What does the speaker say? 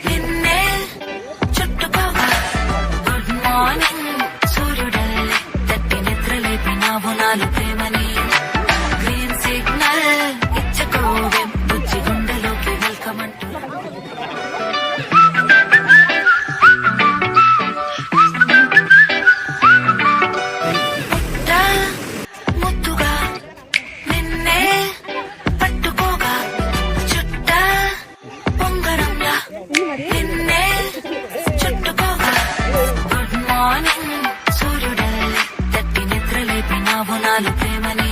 నిన్నే చుట్టుకోగా good morning సూర్యుడల్లే తట్టి నిద్ర లేపినావు నాలు ప్రేమని గ్రీన్ సిగ్నల్ ఇచ్చకోవే బుజ్జి గుండెలోకి వెల్కమ్ అంటూ ముద్దుగా నిన్నే పట్టుకోగా చుట్ట పొంగరంలా నిన్నే చుట్టుకోగా గుడ్ మార్నింగ్ సూర్యుడల్లే తట్టి నిద్ర లేపినావు నాలు ప్రేమని